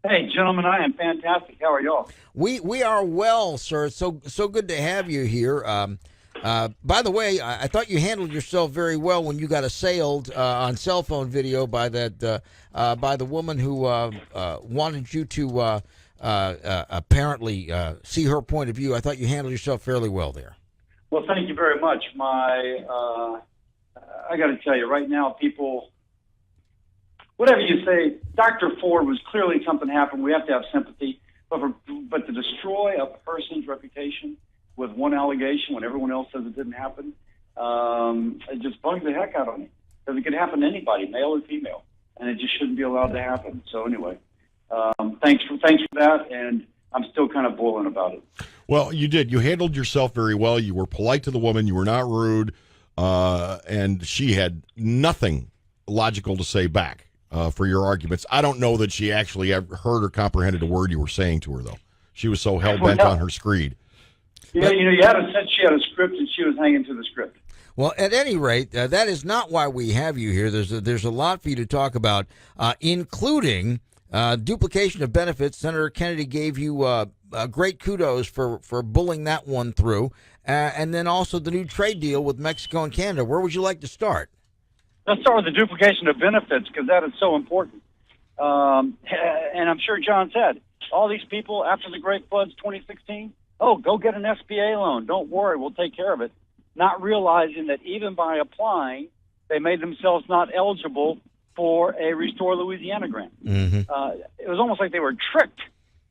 Hey, gentlemen, I am fantastic. How are y'all? We are well, sir. So good to have you here. By the way, I thought you handled yourself very well when you got assailed on cell phone video by that by the woman who wanted you to apparently see her point of view. I thought you handled yourself fairly well there. Well, thank you very much. I got to tell you, right now, people, whatever you say, Dr. Ford was clearly something happened. We have to have sympathy. But to destroy a person's reputation with one allegation when everyone else says it didn't happen, it just bugs the heck out of me. Because it could happen to anybody, male or female, and it just shouldn't be allowed to happen. So anyway, thanks for that, and I'm still kind of boiling about it. Well, you did. You handled yourself very well. You were polite to the woman. You were not rude, and she had nothing logical to say back for your arguments. I don't know that she actually heard or comprehended a word you were saying to her, though. She was so hell-bent on her screed. Yeah, you had a sense she had a script, and she was hanging to the script. Well, at any rate, that is not why we have you here. There's a lot for you to talk about, including duplication of benefits. Senator Kennedy gave you great kudos for bullying that one through, and then also the new trade deal with Mexico and Canada. Where would you like to start? Let's start with the duplication of benefits because that is so important. And I'm sure John said, all these people after the Great Floods 2016, go get an SBA loan. Don't worry, we'll take care of it. Not realizing that even by applying, they made themselves not eligible for a Restore Louisiana grant. Mm-hmm. It was almost like they were tricked.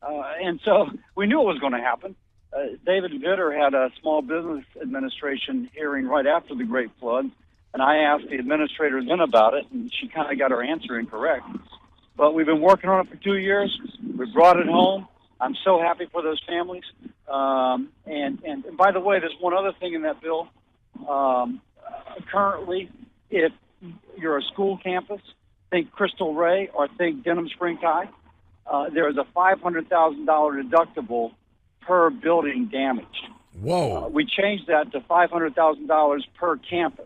And so we knew it was going to happen. David Vitter had a Small Business Administration hearing right after the Great Floods, and I asked the administrator then about it, and she kind of got her answer incorrect. But we've been working on it for 2 years. We brought it home. I'm so happy for those families. And by the way, there's one other thing in that bill. Currently, if you're a school campus, think Crystal Ray or think Denham Spring High, there is a $500,000 deductible per building damaged. Whoa. We changed that to $500,000 per campus.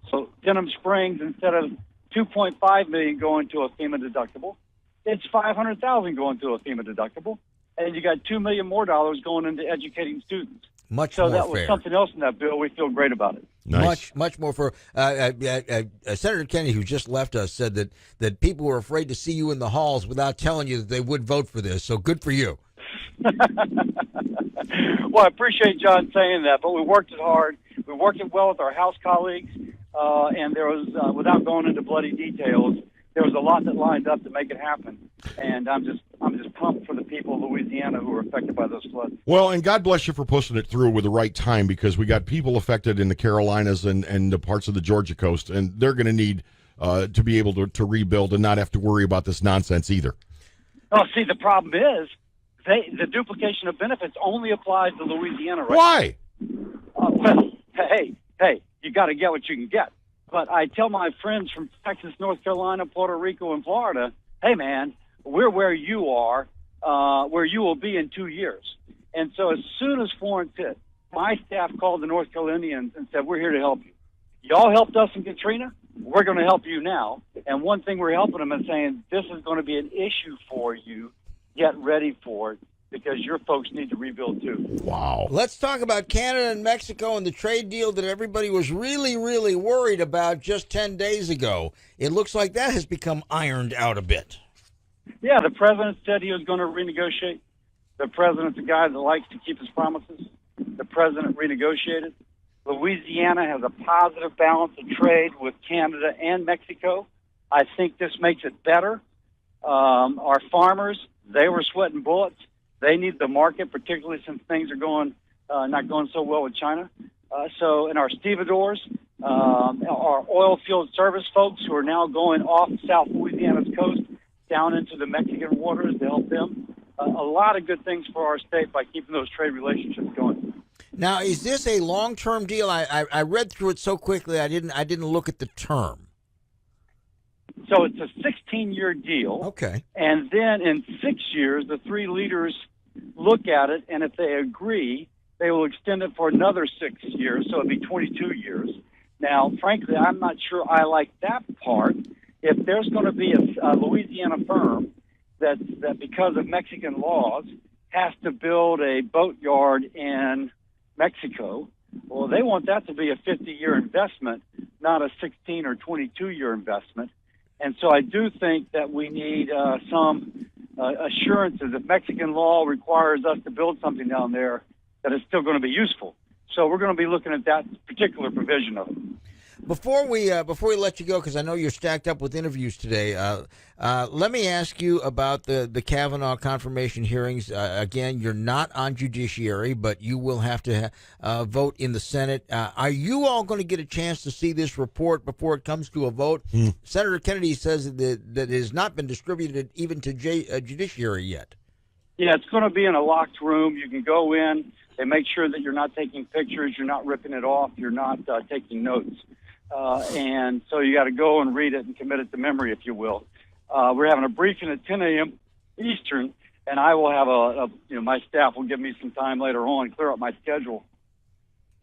So Denham Springs, instead of $2.5 million going to a FEMA deductible, it's $500,000 going to a FEMA deductible, and you got $2 million more going into educating students. So that was something else in that bill. We feel great about it. Nice. Much more for Senator Kennedy, who just left us, said that people were afraid to see you in the halls without telling you that they would vote for this. So good for you. Well, I appreciate John saying that, but we worked it hard. We worked it well with our House colleagues, and there was, without going into bloody details, there was a lot that lined up to make it happen. And I'm just pumped for the people of Louisiana who were affected by those floods. Well, and God bless you for pushing it through with the right time, because we got people affected in the Carolinas and the parts of the Georgia coast, and they're going to need to be able to rebuild and not have to worry about this nonsense either. Oh, see, the problem is the duplication of benefits only applies to Louisiana right Why? Well, hey, you got to get what you can get. But I tell my friends from Texas, North Carolina, Puerto Rico, and Florida, hey, man, we're where you are, where you will be in 2 years. And so as soon as Florence hit, my staff called the North Carolinians and said, we're here to help you. Y'all helped us in Katrina. We're going to help you now. And one thing we're helping them is saying, this is going to be an issue for you. Get ready for it, because your folks need to rebuild too. Wow. Let's talk about Canada and Mexico and the trade deal that everybody was really, really worried about just 10 days ago. It looks like that has become ironed out a bit. Yeah, the president said he was going to renegotiate. The president's a guy that likes to keep his promises. The president renegotiated. Louisiana has a positive balance of trade with Canada and Mexico. I think this makes it better. Our farmers, they were sweating bullets. They need the market, particularly since things are not going so well with China. So in our stevedores, our oil field service folks who are now going off South Louisiana's coast down into the Mexican waters to help them. A lot of good things for our state by keeping those trade relationships going. Now, is this a long-term deal? I read through it so quickly I didn't look at the term. So it's a 16-year deal. Okay. And then in 6 years, the three leaders look at it, and if they agree, they will extend it for another 6 years, so it'll be 22 years. Now, frankly, I'm not sure I like that part. If there's going to be a Louisiana firm that because of Mexican laws has to build a boatyard in Mexico. Well, they want that to be a 50-year investment, not a 16 or 22-year investment. And so I do think that we need some assurances if Mexican law requires us to build something down there that is still going to be useful. So we're going to be looking at that particular provision of it. Before we let you go, because I know you're stacked up with interviews today, let me ask you about the Kavanaugh confirmation hearings. Again, you're not on judiciary, but you will have to vote in the Senate. Are you all going to get a chance to see this report before it comes to a vote? Senator Kennedy says that it has not been distributed even to judiciary yet. Yeah, it's going to be in a locked room. You can go in. They make sure that you're not taking pictures, you're not ripping it off, you're not taking notes. And so you got to go and read it and commit it to memory, if you will. We're having a briefing at 10 a.m. Eastern, and I will have my staff will give me some time later on, clear up my schedule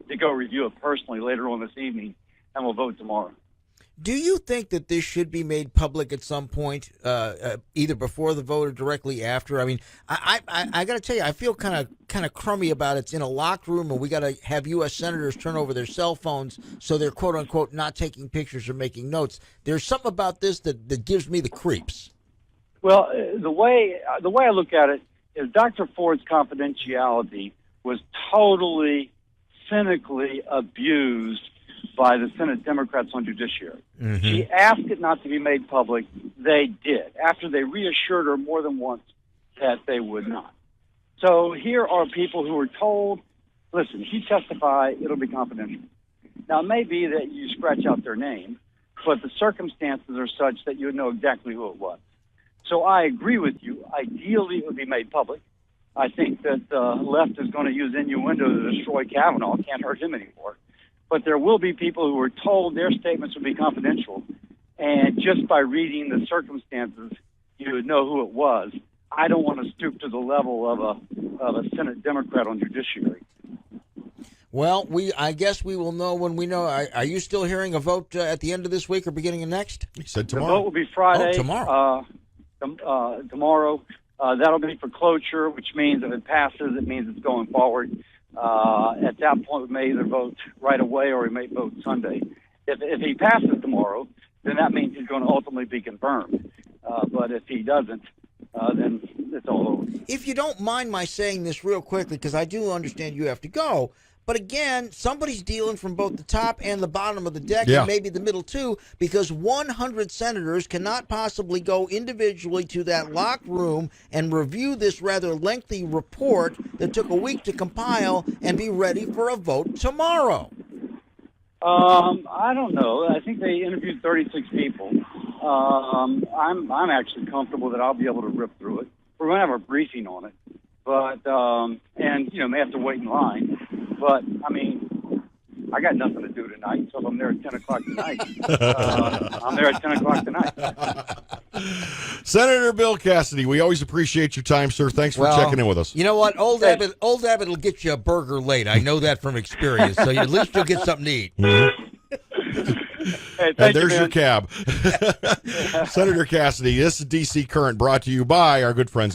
to go review it personally later on this evening, and we'll vote tomorrow. Do you think that this should be made public at some point, either before the vote or directly after? I mean, I got to tell you, I feel kind of crummy about it. It's in a locked room, and we got to have U.S. senators turn over their cell phones so they're quote unquote not taking pictures or making notes. There's something about this that gives me the creeps. Well, the way I look at it is Dr. Ford's confidentiality was totally cynically abused by the Senate Democrats on judiciary. Mm-hmm. She asked it not to be made public. They did, after they reassured her more than once that they would not. So here are people who were told, listen, if you testify, it'll be confidential. Now, it may be that you scratch out their name, but the circumstances are such that you would know exactly who it was. So I agree with you. Ideally, it would be made public. I think that the left is going to use innuendo to destroy Kavanaugh. Can't hurt him anymore. But there will be people who were told their statements would be confidential, and just by reading the circumstances, you would know who it was. I don't want to stoop to the level of a Senate Democrat on judiciary. Well, I guess we will know when we know. Are you still hearing a vote at the end of this week or beginning of next? He said tomorrow. The vote will be Friday. Oh, tomorrow. Tomorrow. That'll be for cloture, which means if it passes, it means it's going forward. At that point, we may either vote right away or we may vote Sunday. If he passes tomorrow, then that means he's going to ultimately be confirmed. But if he doesn't, then it's all over. If you don't mind my saying this real quickly, because I do understand you have to go, but again, somebody's dealing from both the top and the bottom of the deck, and maybe the middle too, because 100 senators cannot possibly go individually to that locked room and review this rather lengthy report that took a week to compile and be ready for a vote tomorrow. I don't know. I think they interviewed 36 people. I'm actually comfortable that I'll be able to rip through it. We're going to have a briefing on it, but and may have to wait in line. But I mean, I got nothing to do tonight, so if I'm there at 10 o'clock tonight, I'm there at 10 o'clock tonight. Senator Bill Cassidy, we always appreciate your time, sir. Thanks for checking in with us. You know what? Old Abbott will get you a burger late. I know that from experience, so at least you'll get something to eat. Mm-hmm. Hey, and there's your cab. Senator Cassidy, this is D.C. Current, brought to you by our good friends.